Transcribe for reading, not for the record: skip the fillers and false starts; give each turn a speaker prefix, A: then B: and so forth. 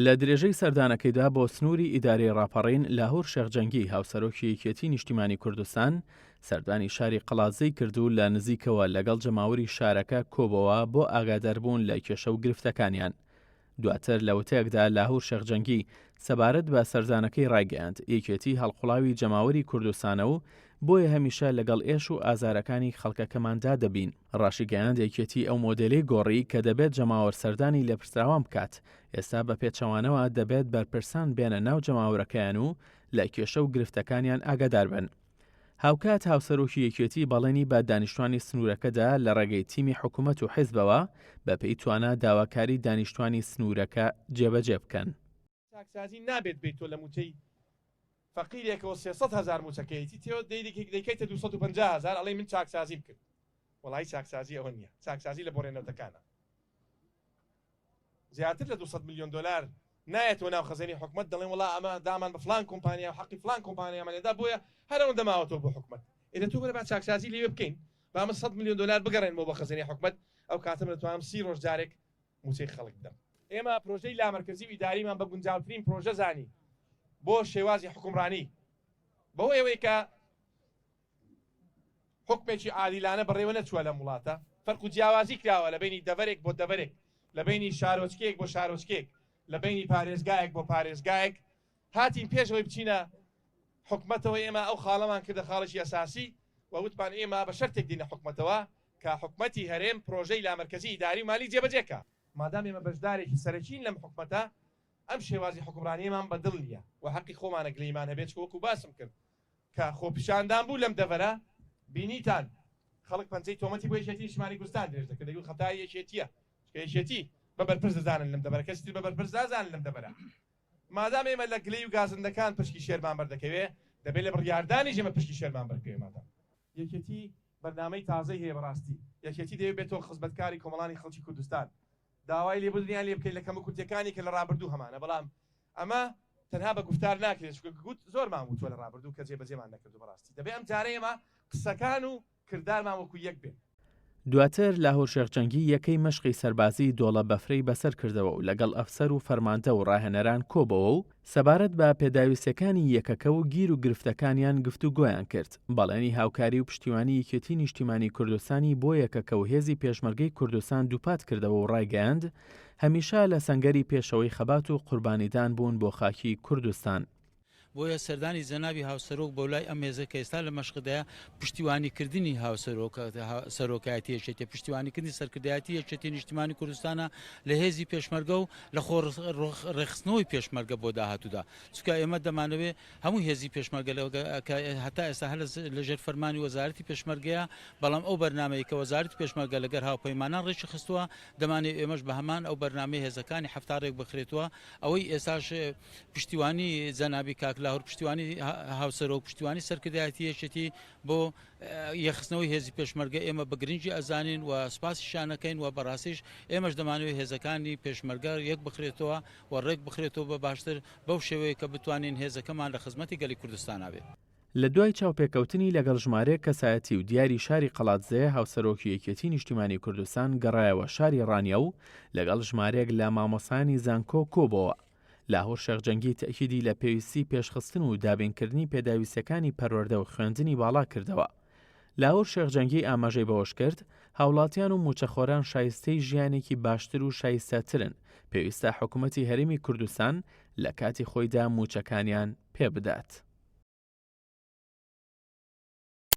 A: لە درێژەی سەردانەکەیدا بۆ سنووری ئیدارەی ڕاپەڕین لاهور شێخجەنگی هاوسەرۆکی یەکێتی نیشتیمانی کوردستان سەردانی شاری قەڵازەی کردو لە نزیکەوە لەگەڵ جەماوەری شارەکە کۆبەوە بۆ ئاگاداربوون لە کێشە و گرفتەکانیان. دواتر لە وتەیەکدا لاهور شێخجەنگی سەبارەت بە سەردانەکەی ڕایگەیاند یەکێتی هەڵقوڵاوی جەماوەری کوردستانە و بۆیە هەمیشە لەگەڵ ئێش و ئازارەکانی خەڵکەکەماندا دەبین. ڕاشیگەیاند یەکێتی ئەو مۆدێلەی گۆڕی کە دەبێت جەماوەر سەردانی لە پرسراوان بکات. ئێستا بە پێچەوانەوە دەبێت بەرپرسان بێنە ناو جەماوەرەکەیان و لە کێشە و گرفتەکانیان ئاگادار بن. هاوکات هاوسەرۆکی یەکێتی بەڵێنی بە دانیشتوانی سنوورەکەدا لە ڕێگەی تیمی حکوومەت و حیزبەوە بەپێی توانە داواکاری دانیشتوانی سنوورەکە جێبەجێ بکەن.
B: چاکسازی نابێت بێت تۆ لە موچەی فەقیرێکەوە 300,000 موچەکەیتی تێوە دەیکەیتە 250,000 ئەڵێ من چاکسازی بکرد. وەڵای چاکسازی ئەوە نییە، چاکسازی لە بۆڕێنەوەتەکانە. زیاتر لە 200 میلیۆن دلار نایەتەوە ناو خەزانەی حکومەت دەڵێن وڵا ئەمە دامان بە فلان کۆمپانیا و حەقی فلان کۆمپانیامانێدا بۆیە هەرەوە دەماوەتەوە بۆ حکومەت. ئێرە تۆ بەرە با چاکسازی لێوێ بکەین با ئەمە 100 میلیۆن دلار بگەڕێنەوە بۆ خەزانەی حکومەت ئەو کاتەم دەتوانم 30 ڕۆژ جارێک موچەی خەڵک بدەم. ئێمە پرۆژەی لامەرکەزی و ئیداریمان بە گونجاوترین پرۆژە زانی بۆ شێوازی حکومڕانی بەوە ئەوەی کە حکمێکی عادیلانە بەڕێوە نەچووە لە وڵاتە فەرق و جیاوازی کراوە لە بینی دەڤەرێک بۆ دەڤەرێک لە بینی شارۆچکێک بۆ شارۆچکێک لە بینی پارێزگایەک بۆ پارێزگایەک هاتین پێشەوەی بچینە حکومەتەوە ئێمە ئەو خاڵەمان کردە خاڵێکی ئەساسی و وتمان ئێمە بە شەرتێک دینە حکومەتەوە کە حکومەتی هەرێم پرۆژەی لامەرکەزی ئیداری و مالی جێبەجێکە. مادام ئێمە بەشدارێکی سەرەکین لەم حکومەتە ئەم شێوازی حکومڕانیەمان بەدڵ نییە و حەقی خۆمانە گلەیمان هەبێت وەکو باسم کرد کە خۆپیشاندان بوو لەم دەڤەرە بینیتان خەڵک پەنجەی تۆمەتی بۆ یەکێتی نیشتیمانی کوردستان درێژ دەکرد دەیگوت خەتای یەکێتیە یەکێتی بە بەرپرس دەزانن لەم دەبەرە کەسی تر بە بەرپرس دازانن لەم دەبەرە. مادام ئێمە لە گلەی و گازندەکان پشکی شێرمان بەردەکەوێ دەبێت لە بڕیاردانی ژێمە پشکی شێرمان بەرکەوێ. مادام یەکێتی بەرنامەی تازەی هەیە بەڕاستی یەکێتی دەوێت بێتەوە خزمەتکاری کۆمەڵانی خەڵکی کوردستان داوای لێبوردنیان لێ بکەین لە کەمە کورتەکانی کە لە ڕابردوو هەمانە بەڵام ئەمە تەنها بە گفتار ناکرێت گوت زۆرمان وتووە لە ڕابردوو کە جێبەجێمان نەکردو بەڕاستی دەبێت ئەم جارە ئێمە قسەکان و کردارمان وەکو یەک بێت.
A: دواتر لاهور شێخجەنگی یەکەی مەشقی سەربازی دۆڵە بەفرەی بەسەر کردەوە و لەگەڵ ئەفسەر و فەرماندە و ڕاهێنەران کۆبەوە و سەبارەت بە پێداویستەکانی یەکەکە و گیر و گرفتەکانیان گفتوگۆیان کرد. بەڵێنی هاوکاری و پشتیوانی یەکێتی نیشتیمانی کوردستانی بۆ یەکەکە و هێزی پێشمەرگەی کوردستان دووپات کردەوە و ڕایگەیاند هەمیشە لە سەنگەری پێشەوەی خەبات و قوربانیدان بوون بۆ خاکی کوردستان.
C: بۆیە سەردانی جەنابی هاوسەرۆک بۆ لای ئەم هێزە کە ئێستا لە مەشقدەیە پشتیوانیکردنی سەرۆکایەتی یەکێتی پشتیوانیکردنی سەرکردایەتی یەکێتی نیشتیمانی کوردستانە لە هێزی پێشمەرگە و لە خۆ ڕێخستنەوەی پێشمەرگە بۆ داهاتوودا چونکە ئێمە دەمانەوێت هەموو هێزی پێشمەرگە هەتا ئێستا هەر لەژێر فەرمانی وەزارەتی پێشمەرگەیە بەڵام ئەو بەرنامەیە کە وەزارەتی پێشمەرگە لەگەر هاوپەیمانان ڕێکی خستووە دەمانێت ئێمەش بە هەمان ئەو بەرنامەی هێزەکانی هەفتارێک بخرێتەوە ئەوەی ئێستاش پشتیوانی جەنابی کاک لاهور پشتیوانی هاوسەرۆک پشتیوانی سەرکردایەتی یەکێتی بۆ یەخستنەوەی هێزی پێشمەرگە ئێمە بە گرنگی ئەزانین و سپاسی شانەکەین و بەڕاستیش ئێمەش دەمانوێت هێزەکانی پێشمەرگە یەک بخرێتەوە و ڕێک بخرێتەوە بە باشتر بەو شێوەیە کە بتوانین هێزەکەمان لە خزمەتی گەلی کوردستان بێت.
A: لە دوای چاوپێکەوتنی لەگەڵ ژمارەیەک کەسایەتی و دیاری شاری قەڵاتزەیە هاوسەرۆکی یەکێتی نیشتیمانی کوردستان گەڕایەوە شاری ڕانیە و لەگەڵ ژمارەیەک لە مامۆسانی زانکۆ کۆبەوە. لاهور شێخجەنگی تەکیدی لە پێویستی پێشخستن و دابینکردنی پێداویستەکانی پەروەردە و خوێندنی باڵا کردەوە. لاهور شێخجەنگی ئاماژەی بەوەش کرد هاوڵاتیان و موچەخۆران شایستەی ژیانێکی باشتر و شایستەترن پێویستە حکوومەتی هەرێمی کوردستان لە کاتی خۆیدا موچەکانیان پێ بدات.